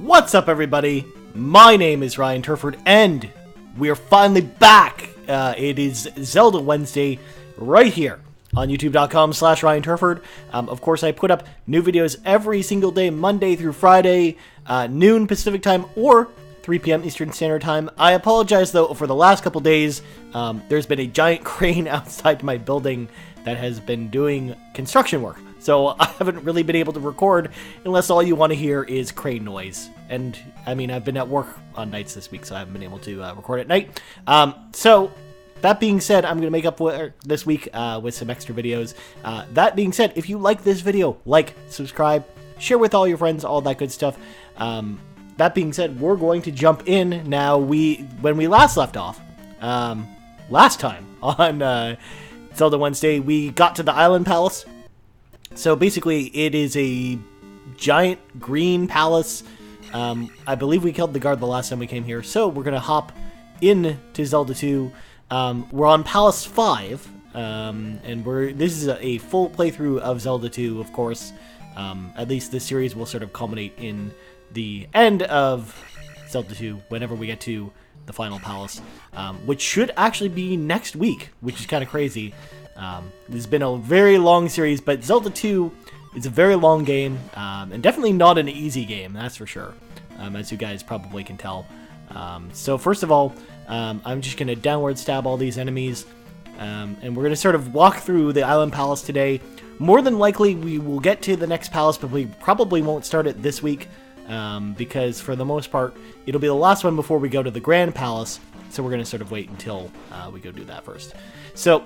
What's up, everybody? My name is Ryan Turford, and we are finally back. It is Zelda Wednesday right here on youtube.com/Ryan Turford. Of course, I put up new videos every single day, Monday through Friday, noon Pacific time or 3 p.m. Eastern Standard Time. I apologize, though, for the last couple days. There's been a giant crane outside my building that has been doing construction work. So I haven't really been able to record unless all you want to hear is crane noise. And, I mean, I've been at work on nights this week, so I haven't been able to record at night. So, that being said, I'm going to make up for this week with some extra videos. That being said, if you like this video, like, subscribe, share with all your friends, all that good stuff. That being said, we're going to jump in now. When we last left off, last time on Zelda Wednesday, we got to the Island Palace. So basically, it is a giant green palace. I believe we killed the guard the last time we came here, so we're going to hop into Zelda 2. We're on Palace 5, and this is a full playthrough of Zelda 2, of course. At least this series will sort of culminate in the end of Zelda 2, whenever we get to the final palace, which should actually be next week, which is kind of crazy. This has been a very long series, but Zelda 2 is a very long game, and definitely not an easy game, that's for sure, as you guys probably can tell. So first of all, I'm just going to downward stab all these enemies, and we're going to sort of walk through the Island Palace today. More than likely, we will get to the next palace, but we probably won't start it this week, because for the most part, it'll be the last one before we go to the Grand Palace, so we're going to sort of wait until we go do that first. So,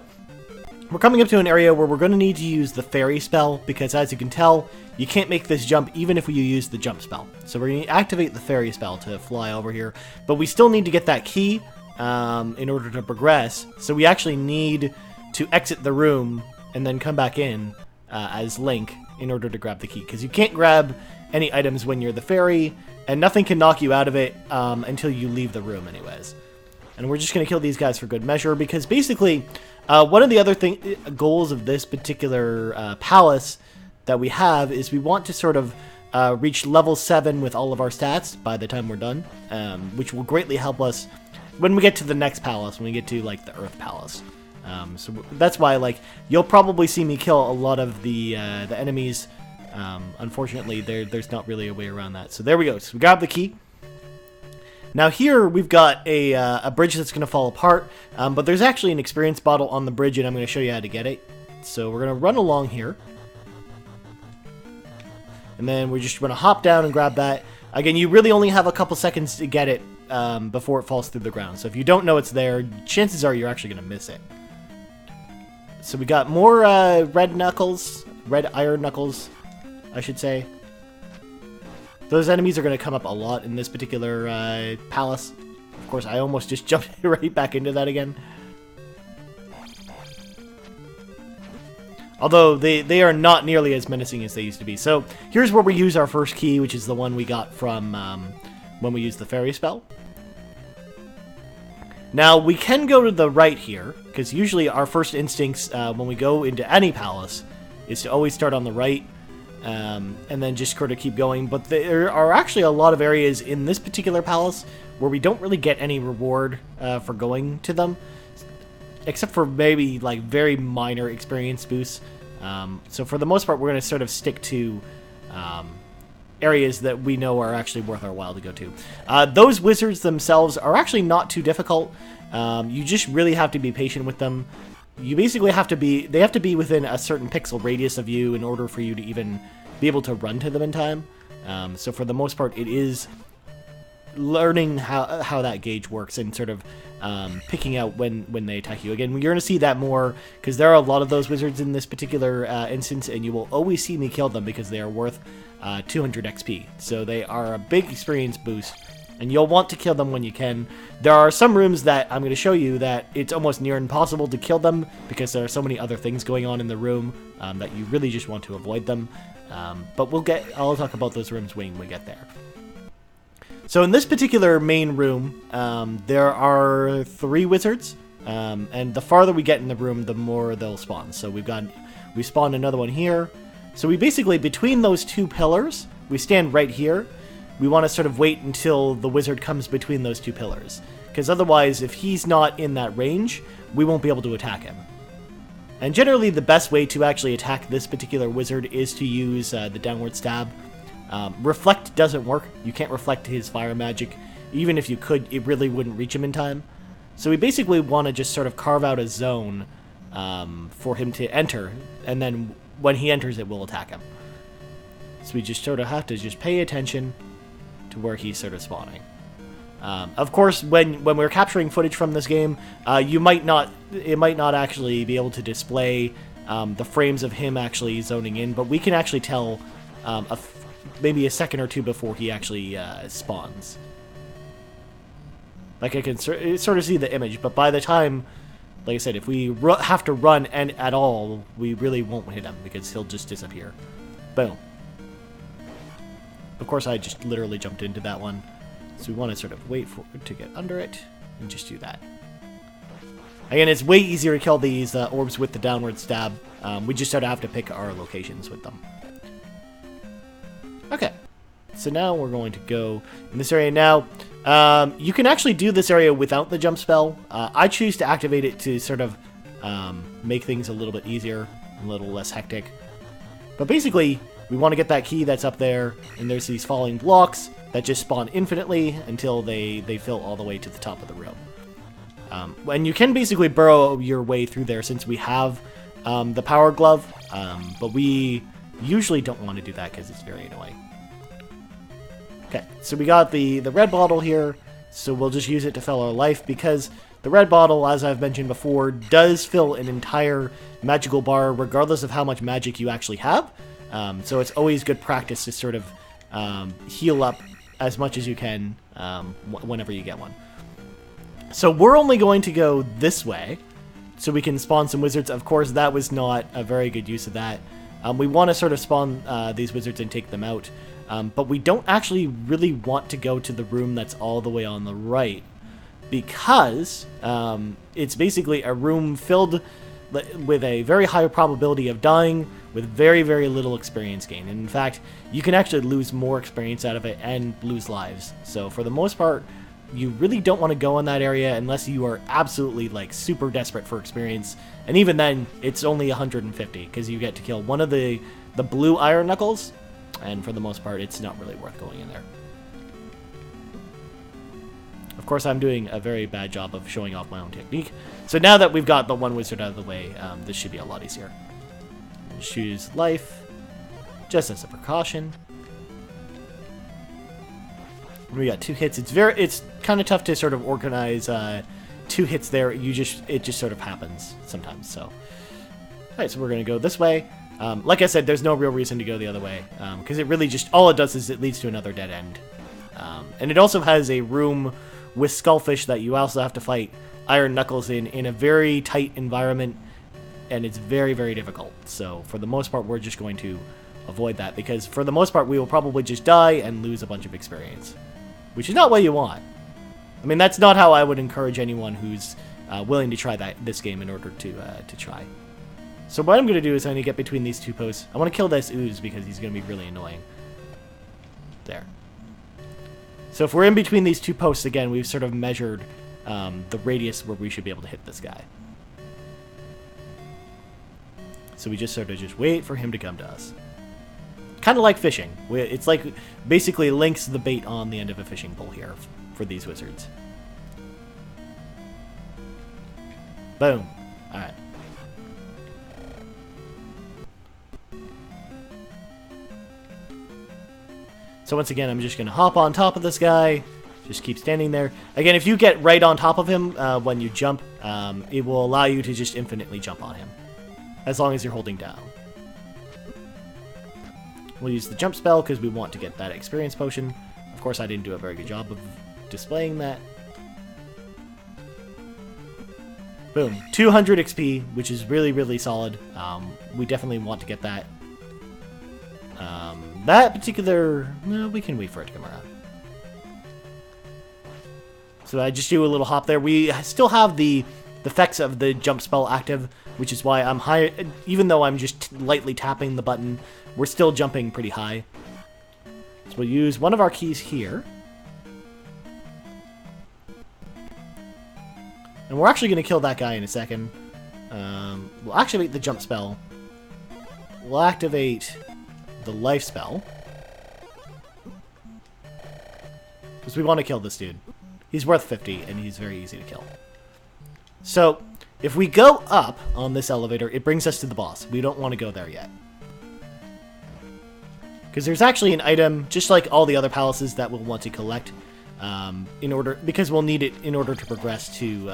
we're coming up to an area where we're going to need to use the fairy spell, because as you can tell, you can't make this jump even if you use the jump spell. So we're going to activate the fairy spell to fly over here, but we still need to get that key in order to progress. So we actually need to exit the room and then come back in as Link in order to grab the key, because you can't grab any items when you're the fairy, and nothing can knock you out of it until you leave the room anyways. And we're just going to kill these guys for good measure, because basically, one of the other goals of this particular palace that we have is we want to sort of reach level 7 with all of our stats by the time we're done, which will greatly help us when we get to the next palace, when we get to, like, the Earth Palace. So that's why, like, you'll probably see me kill a lot of the enemies. Unfortunately, there's not really a way around that. So there we go. So we grab the key. Now here we've got a bridge that's going to fall apart, but there's actually an experience bottle on the bridge, and I'm going to show you how to get it. So we're going to run along here, and then we're just going to hop down and grab that. Again, you really only have a couple seconds to get it before it falls through the ground. So if you don't know it's there, chances are you're actually going to miss it. So we got more red iron knuckles, I should say. Those enemies are going to come up a lot in this particular palace. Of course, I almost just jumped right back into that again. Although they are not nearly as menacing as they used to be. So here's where we use our first key, which is the one we got from when we used the fairy spell. Now, we can go to the right here, because usually our first instincts when we go into any palace is to always start on the right. And then just sort of keep going, but there are actually a lot of areas in this particular palace where we don't really get any reward for going to them, except for maybe like very minor experience boosts. So for the most part, we're going to sort of stick to areas that we know are actually worth our while to go to. Those wizards themselves are actually not too difficult. You just really have to be patient with them. You basically have to they have to be within a certain pixel radius of you in order for you to even be able to run to them in time. So for the most part, it is learning how that gauge works and sort of picking out when they attack you. Again, you're going to see that more because there are a lot of those wizards in this particular instance, and you will always see me kill them because they are worth 200 XP. So they are a big experience boost, and you'll want to kill them when you can. There are some rooms that I'm going to show you that it's almost near impossible to kill them because there are so many other things going on in the room that you really just want to avoid them. But I'll talk about those rooms when we get there. So in this particular main room, there are 3 wizards, and the farther we get in the room, the more they'll spawn. So we spawned another one here. So we basically, between those 2 pillars, we stand right here. we want to sort of wait until the wizard comes between those two pillars. Because otherwise, if he's not in that range, we won't be able to attack him. And generally, the best way to actually attack this particular wizard is to use the downward stab. Reflect doesn't work. You can't reflect his fire magic. Even if you could, it really wouldn't reach him in time. So we basically want to just sort of carve out a zone for him to enter, and then when he enters it, we'll attack him. So we just sort of have to just pay attention to where he's sort of spawning. Of course, when we're capturing footage from this game, it might not actually be able to display the frames of him actually zoning in, but we can actually tell maybe a second or two before he actually spawns. Like, I can sort of see the image, but by the time, like I said, if we have to run at all, we really won't hit him because he'll just disappear. Boom. Of course, I just literally jumped into that one. So we want to sort of wait for it to get under it and just do that. Again, it's way easier to kill these orbs with the downward stab. We just sort of have to pick our locations with them. Okay. So now we're going to go in this area now. You can actually do this area without the jump spell. I choose to activate it to sort of make things a little bit easier, a little less hectic. But basically, we want to get that key that's up there, and there's these falling blocks that just spawn infinitely until they fill all the way to the top of the room. And you can basically burrow your way through there since we have the power glove, but we usually don't want to do that because it's very annoying. Okay, so we got the red bottle here, so we'll just use it to fill our life because the red bottle, as I've mentioned before, does fill an entire magical bar regardless of how much magic you actually have. So it's always good practice to sort of heal up as much as you can whenever you get one. So we're only going to go this way so we can spawn some wizards. Of course, that was not a very good use of that. We want to sort of spawn these wizards and take them out. But we don't actually really want to go to the room that's all the way on the right because it's basically a room filled with a very high probability of dying with very, very little experience gain. And in fact, you can actually lose more experience out of it and lose lives. So for the most part, you really don't want to go in that area unless you are absolutely like super desperate for experience. And even then, it's only 150 because you get to kill one of the blue iron knuckles. And for the most part, it's not really worth going in there. Of course, I'm doing a very bad job of showing off my own technique. So now that we've got the one wizard out of the way, this should be a lot easier. Just choose life, just as a precaution. We got 2 hits. It's kind of tough to sort of organize 2 hits there. It just sort of happens sometimes. So, all right, so we're gonna go this way. Like I said, there's no real reason to go the other way, because it really just, all it does is it leads to another dead end. And it also has a room with skullfish that you also have to fight iron knuckles in a very tight environment, and it's very, very difficult. So for the most part, we're just going to avoid that, because for the most part, we will probably just die and lose a bunch of experience, which is not what you want. I mean, that's not how I would encourage anyone who's willing to try this game in order to try. So what I'm going to do is I'm going to get between these 2 posts. I want to kill this ooze because he's going to be really annoying. There. So if we're in between these 2 posts, again, we've sort of measured the radius where we should be able to hit this guy. So we just sort of just wait for him to come to us. Kind of like fishing. It's like basically links the bait on the end of a fishing pole here for these wizards. Boom. Alright. So once again, I'm just going to hop on top of this guy, just keep standing there. Again, if you get right on top of him when you jump, it will allow you to just infinitely jump on him, as long as you're holding down. We'll use the jump spell because we want to get that experience potion. Of course, I didn't do a very good job of displaying that. Boom, 200 XP, which is really, really solid. We definitely want to get that. That particular... No, we can wait for it to come around. So I just do a little hop there. We still have the effects of the jump spell active, which is why I'm high. Even though I'm just lightly tapping the button, we're still jumping pretty high. So we'll use one of our keys here. And we're actually going to kill that guy in a second. We'll activate the jump spell. We'll activate the life spell. Because we want to kill this dude. He's worth 50, and he's very easy to kill. So, if we go up on this elevator, it brings us to the boss. We don't want to go there yet. Because there's actually an item, just like all the other palaces, that we'll want to collect because we'll need it in order to progress to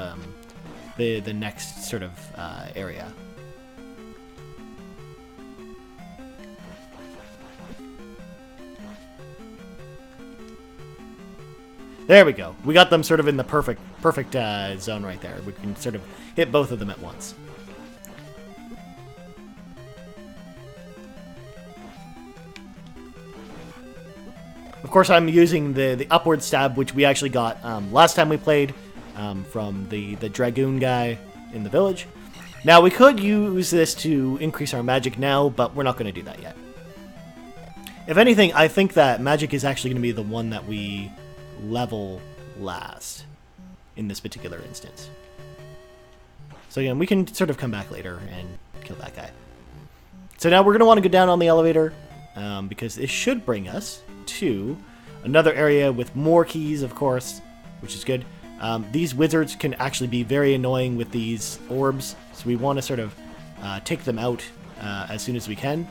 the next sort of area. There we go. We got them sort of in the perfect zone right there. We can sort of hit both of them at once. Of course, I'm using the upward stab, which we actually got last time we played from the Dragoon guy in the village. Now, we could use this to increase our magic now, but we're not going to do that yet. If anything, I think that magic is actually going to be the one that we level last in this particular instance. So again, we can sort of come back later and kill that guy. So now we're going to want to go down on the elevator because it should bring us to another area with more keys, of course, which is good. These wizards can actually be very annoying with these orbs, so we want to sort of take them out as soon as we can.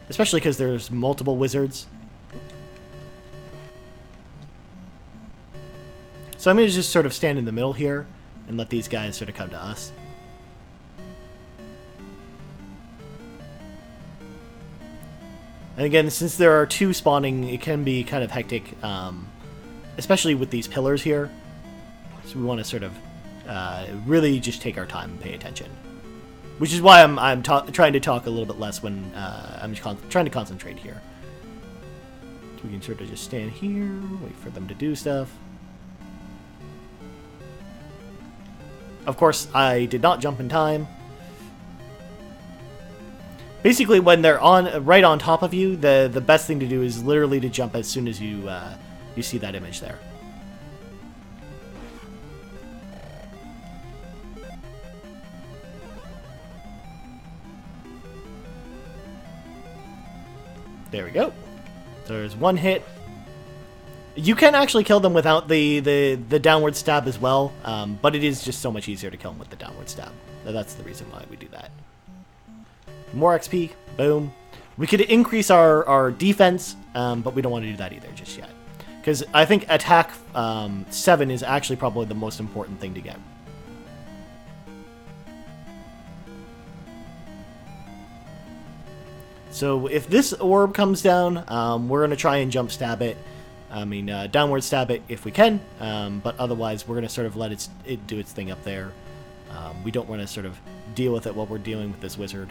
Especially because there's multiple wizards. So I'm going to just sort of stand in the middle here and let these guys sort of come to us. And again, since there are two spawning, it can be kind of hectic, especially with these pillars here. So we want to sort of really just take our time and pay attention. Which is why I'm trying to talk a little bit less when I'm trying to concentrate here. So we can sort of just stand here, wait for them to do stuff. Of course, I did not jump in time. Basically, when they're right on top of you, the best thing to do is literally to jump as soon as you see that image there. There we go. So there's one hit. You can actually kill them without the downward stab as well, but it is just so much easier to kill them with the downward stab. That's the reason why we do that. More XP, boom. We could increase our defense, but we don't want to do that either just yet. Because I think attack 7 is actually probably the most important thing to get. So if this orb comes down, we're going to try and jump stab it. Downward stab it if we can, but otherwise we're going to sort of let it do its thing up there. We don't want to sort of deal with it while we're dealing with this wizard,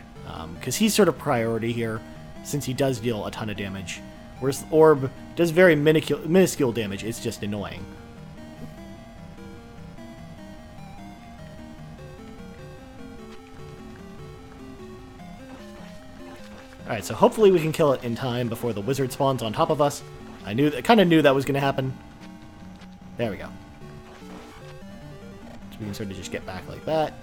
because he's sort of priority here, since he does deal a ton of damage, whereas the orb does very minuscule damage. It's just annoying. Alright, so hopefully we can kill it in time before the wizard spawns on top of us. I kind of knew that was going to happen. There we go. So we can sort of just get back like that.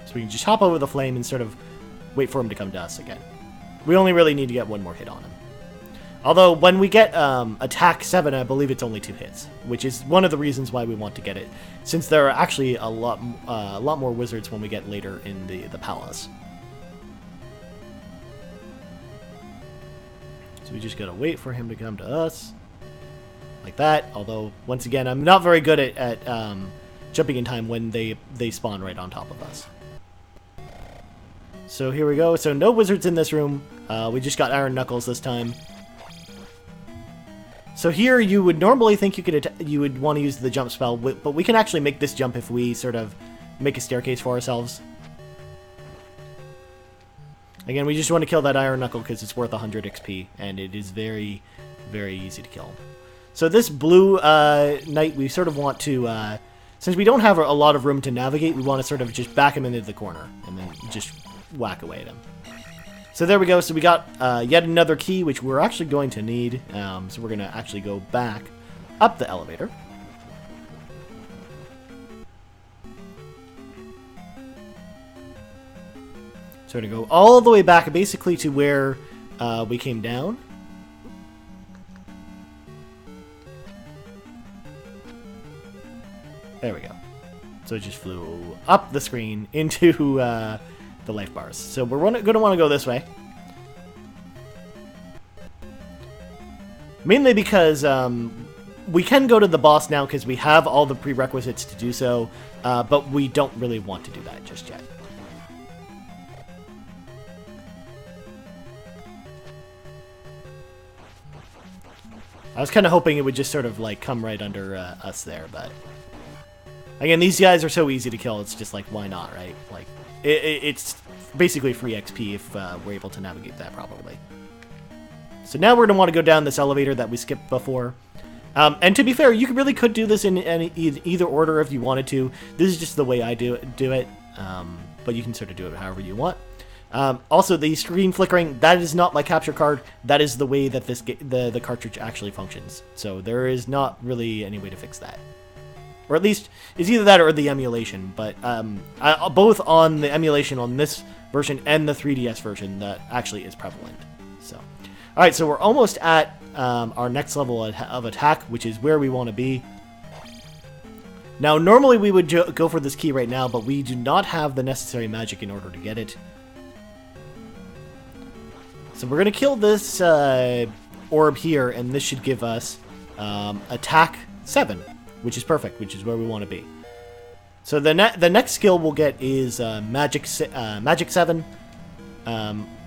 So we can just hop over the flame and sort of wait for him to come to us again. We only really need to get one more hit on him. Although, when we get attack 7, I believe it's only 2 hits, which is one of the reasons why we want to get it, since there are actually a lot more wizards when we get later in the palace. So we just gotta wait for him to come to us, like that. Although, once again, I'm not very good at jumping in time when they spawn right on top of us. So here we go. So no wizards in this room. We just got Iron Knuckles this time. So here you would normally think you would want to use the jump spell, but we can actually make this jump if we sort of make a staircase for ourselves. Again, we just want to kill that Iron Knuckle because it's worth 100 XP, and it is very, very easy to kill. So this blue knight, we sort of want to, since we don't have a lot of room to navigate, we want to sort of just back him into the corner, and then just whack away at him. So there we go. So we got yet another key, which we're actually going to need. So we're going to actually go back up the elevator. So we're going to go all the way back, basically to where we came down. There we go. So it just flew up the screen into the life bars. So we're going to want to go this way. Mainly because we can go to the boss now because we have all the prerequisites to do so, but we don't really want to do that just yet. I was kind of hoping it would just sort of like come right under us there, but again, these guys are so easy to kill. It's just like, why not, right? Like, it's basically free XP if we're able to navigate that properly. So now we're going to want to go down this elevator that we skipped before. And to be fair, you really could do this in either order if you wanted to. This is just the way I do it. But you can sort of do it however you want. Also, the screen flickering, that is not my capture card. That is the way that the cartridge actually functions. So there is not really any way to fix that. Or at least, it's either that or the emulation. But both on the emulation on this version and the 3DS version, that actually is prevalent. So, alright, so we're almost at our next level of attack, which is where we want to be. Now, normally we would go for this key right now, but we do not have the necessary magic in order to get it. So we're going to kill this orb here, and this should give us attack 7, which is perfect, which is where we want to be. So the next skill we'll get is magic 7.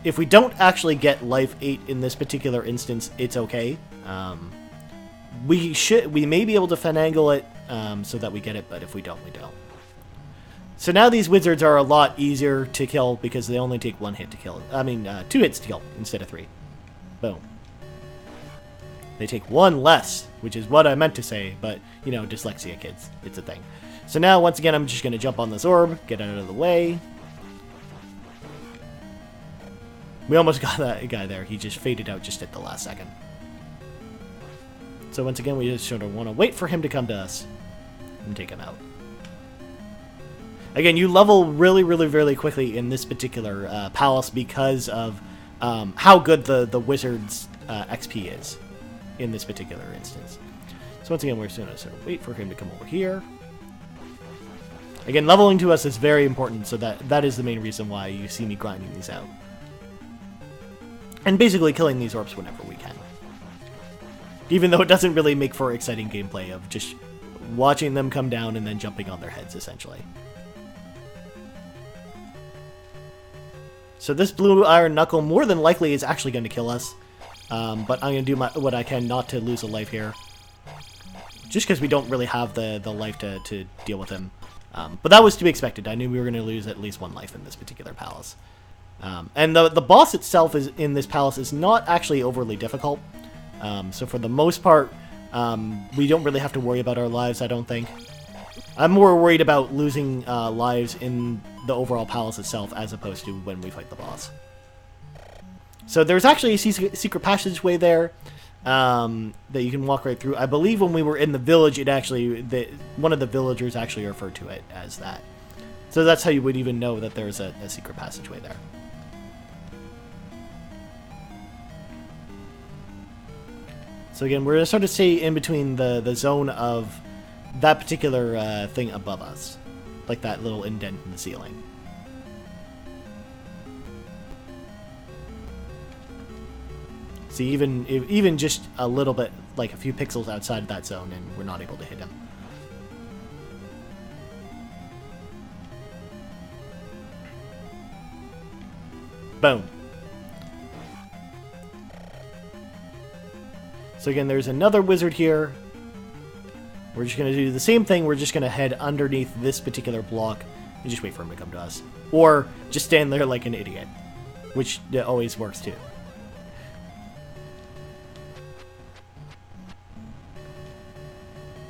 If we don't actually get life 8 in this particular instance, it's okay. We may be able to finagle it so that we get it, but if we don't, we don't. So now these wizards are a lot easier to kill because they only take 1 hit to kill. I mean, 2 hits to kill instead of 3. Boom. They take 1 less, which is what I meant to say, but, you know, dyslexia, kids. It's a thing. So now, once again, I'm just going to jump on this orb, get out of the way. We almost got that guy there. He just faded out just at the last second. So once again, we just sort of want to wait for him to come to us and take him out. Again, you level really, really, really quickly in this particular palace because of how good the wizard's XP is in this particular instance. So once again, we're just going to sort of wait for him to come over here. Again, leveling to us is very important, so that is the main reason why you see me grinding these out. And basically killing these orbs whenever we can. Even though it doesn't really make for exciting gameplay of just watching them come down and then jumping on their heads, essentially. So this blue iron knuckle more than likely is actually going to kill us. But I'm going to do what I can not to lose a life here. Just because we don't really have the life to deal with him. But that was to be expected. I knew we were going to lose at least 1 life in this particular palace. And the boss itself in this palace is not actually overly difficult. So for the most part, we don't really have to worry about our lives, I don't think. I'm more worried about losing lives in the overall palace itself as opposed to when we fight the boss. So there's actually a secret passageway there that you can walk right through. I believe when we were in the village, one of the villagers actually referred to it as that. So that's how you would even know that there's a secret passageway there. So again, we're going to sort of stay in between the zone of that particular thing above us. Like that little indent in the ceiling. See, even just a little bit, like a few pixels outside of that zone, and we're not able to hit him. Boom. So again, there's another wizard here. We're just going to do the same thing. We're just going to head underneath this particular block and just wait for him to come to us. Or just stand there like an idiot, which always works too.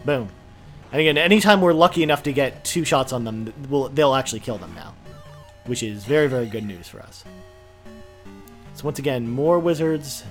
Boom. And again, anytime we're lucky enough to get 2 shots on them, they'll actually kill them now. Which is very, very good news for us. So once again, more wizards.